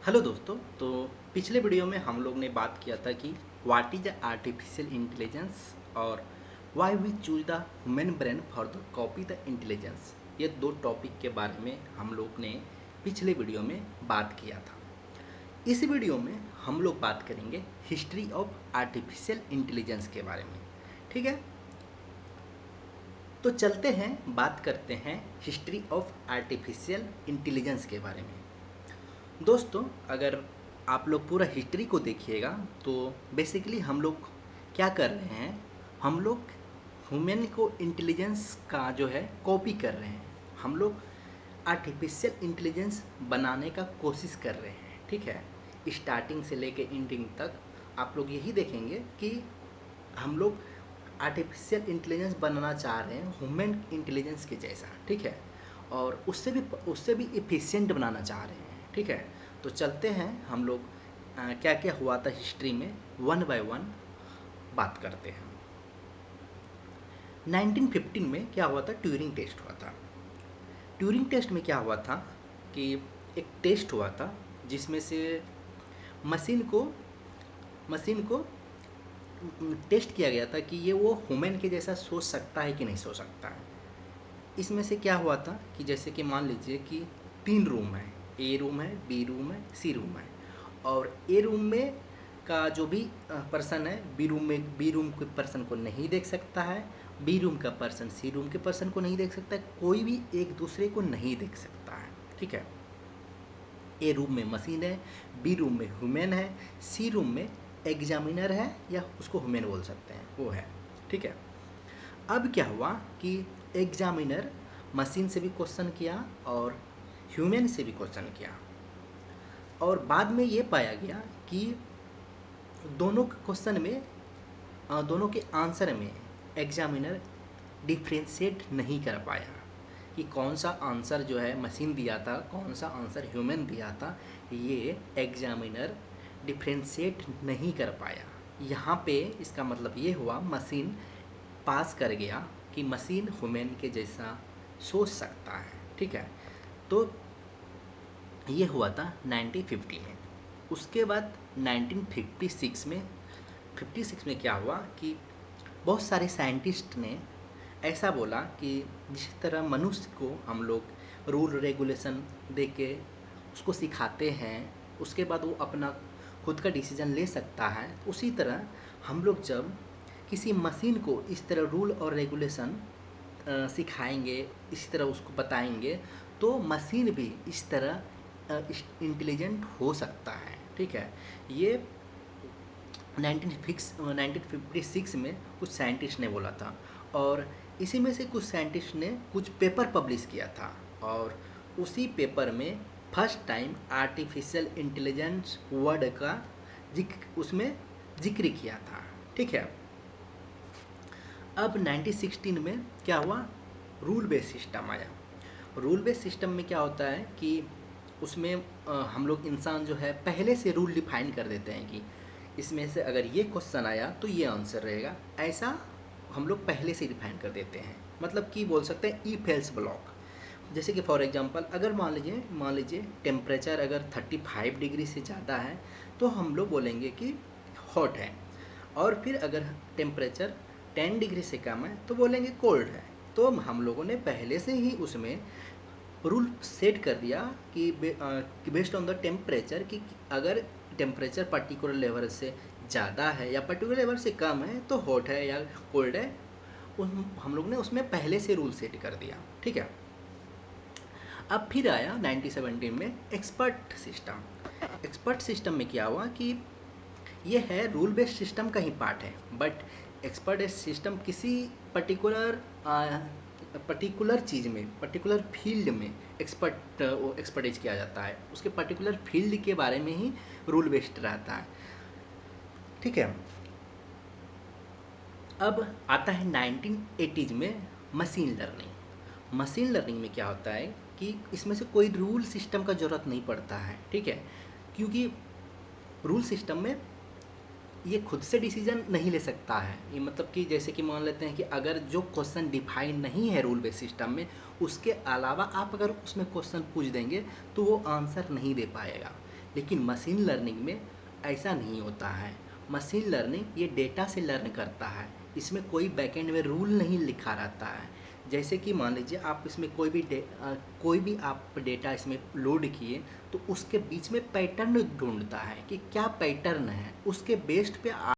Hello दोस्तों। तो पिछले वीडियो में हम लोग ने बात किया था कि what is the artificial intelligence और why we choose the human brain for the copy the intelligence. ये दो टॉपिक के बारे में हम लोग ने पिछले वीडियो में बात किया था। इस वीडियो में हम लोग बात करेंगे हिस्ट्री ऑफ आर्टिफिशियल इंटेलिजेंस के बारे में। ठीक है, तो चलते हैं बात करते हैं हिस्ट्री ऑफ आर्टिफिशियल इंटेलिजेंस के बारे में। दोस्तों, अगर आप लोग पूरा हिस्ट्री को देखिएगा तो बेसिकली हम लोग क्या कर रहे हैं, हम लोग ह्यूमन को इंटेलिजेंस का जो है कॉपी कर रहे हैं। हम लोग आर्टिफिशियल इंटेलिजेंस बनाने का कोशिश कर रहे हैं। ठीक है, स्टार्टिंग से लेके एंडिंग तक आप लोग यही देखेंगे कि हम लोग आर्टिफिशियल इंटेलिजेंस बनाना चाह रहे हैं ह्यूमन इंटेलिजेंस के जैसा। ठीक है, और उससे भी एफिशिएंट बनाना चाह रहे हैं। ठीक है, तो चलते हैं हम लोग क्या क्या हुआ था हिस्ट्री में, वन बाय वन बात करते हैं। 1915 में क्या हुआ था, ट्यूरिंग टेस्ट हुआ था। ट्यूरिंग टेस्ट में क्या हुआ था कि एक टेस्ट हुआ था जिसमें से मशीन को मशीन को टेस्ट किया गया था कि ये वो ह्यूमन के जैसा सोच सकता है कि नहीं सोच सकता है। इसमें से क्या हुआ था कि जैसे कि मान लीजिए कि 3 रूम है, ए रूम है, बी रूम है, सी रूम है। और ए रूम में का जो भी पर्सन है बी रूम के पर्सन को नहीं देख सकता है, बी रूम का पर्सन सी रूम के पर्सन को नहीं देख सकता है, कोई भी एक दूसरे को नहीं देख सकता है। ठीक है, ए रूम में मशीन है, बी रूम में ह्यूमन है, सी रूम में एग्जामिनर है या उसको ह्यूमन बोल सकते हैं, वो है। ठीक है, अब क्या हुआ कि एग्जामिनर मशीन से भी क्वेश्चन किया और ह्यूमन से भी क्वेश्चन किया, और बाद में ये पाया गया कि दोनों क्वेश्चन में दोनों के आंसर में एग्जामिनर डिफ्रेंशिएट नहीं कर पाया कि कौन सा आंसर जो है मशीन दिया था, कौन सा आंसर ह्यूमन दिया था। ये एग्जामिनर डिफ्रेंशिएट नहीं कर पाया। यहाँ पे इसका मतलब ये हुआ मशीन पास कर गया कि मशीन ह्यूमन के जैसा सोच सकता है। ठीक है, तो ये हुआ था 1950 में। उसके बाद 1956 में क्या हुआ कि बहुत सारे साइंटिस्ट ने ऐसा बोला कि जिस तरह मनुष्य को हम लोग रूल रेगुलेशन दे के उसको सिखाते हैं, उसके बाद वो अपना खुद का डिसीजन ले सकता है, उसी तरह हम लोग जब किसी मशीन को इस तरह रूल और रेगुलेशन सिखाएंगे, इसी तरह उसको बताएंगे, तो मशीन भी इस तरह इंटेलिजेंट हो सकता है। ठीक है, ये 1956 में कुछ साइंटिस्ट ने बोला था, और इसी में से कुछ साइंटिस्ट ने कुछ पेपर पब्लिश किया था, और उसी पेपर में first time artificial intelligence word का उसमें जिक्र किया था। ठीक है, अब 1916 में क्या हुआ, रूल बेस्ड सिस्टम आया। रूल बेस्ड सिस्टम में क्या होता है कि उसमें हम लोग इंसान जो है पहले से रूल डिफाइन कर देते हैं कि इसमें से अगर ये क्वेश्चन आया तो ये आंसर रहेगा, ऐसा हम लोग पहले से डिफाइन कर देते हैं। मतलब कि बोल सकते हैं ई फेल्स ब्लॉक। जैसे कि फॉर एग्जांपल अगर मान लीजिए टेम्परेचर अगर 35 डिग्री से ज़्यादा है तो हम लोग बोलेंगे कि हॉट है, और फिर अगर टेम्परेचर 10 डिग्री से कम है तो बोलेंगे कोल्ड है। तो हम लोगों ने पहले से ही उसमें रूल सेट कर दिया कि बेस्ड ऑन द टेम्परेचर कि अगर टेम्परेचर पर्टिकुलर लेवल से ज़्यादा है या पर्टिकुलर लेवल से कम है तो हॉट है या कोल्ड है। हम लोग ने उसमें पहले से रूल सेट कर दिया। ठीक है, अब फिर आया 1917 में एक्सपर्ट सिस्टम। एक्सपर्ट सिस्टम में क्या हुआ कि ये है रूल बेस्ड सिस्टम का ही पार्ट है, बट एक्सपर्ट सिस्टम किसी पर्टिकुलर पर्टिकुलर चीज़ में, पर्टिकुलर फील्ड में एक्सपर्टाइज किया जाता है, उसके पर्टिकुलर फील्ड के बारे में ही रूल बेस्ड रहता है। ठीक है, अब आता है 1980s में मशीन लर्निंग। मशीन लर्निंग में क्या होता है कि इसमें से कोई रूल सिस्टम का ज़रूरत नहीं पड़ता है। ठीक है, क्योंकि रूल सिस्टम में ये खुद से डिसीजन नहीं ले सकता है। ये मतलब कि जैसे कि मान लेते हैं कि अगर जो क्वेश्चन डिफाइन नहीं है रूल बेस्ड सिस्टम में, उसके अलावा आप अगर उसमें क्वेश्चन पूछ देंगे तो वो आंसर नहीं दे पाएगा। लेकिन मशीन लर्निंग में ऐसा नहीं होता है। मशीन लर्निंग ये डेटा से लर्न करता है, इसमें कोई बैकएंड में रूल नहीं लिखा रहता है। जैसे कि मान लीजिए आप इसमें कोई भी आप डेटा इसमें लोड किए, तो उसके बीच में पैटर्न ढूंढता है कि क्या पैटर्न है, उसके बेस्ड पे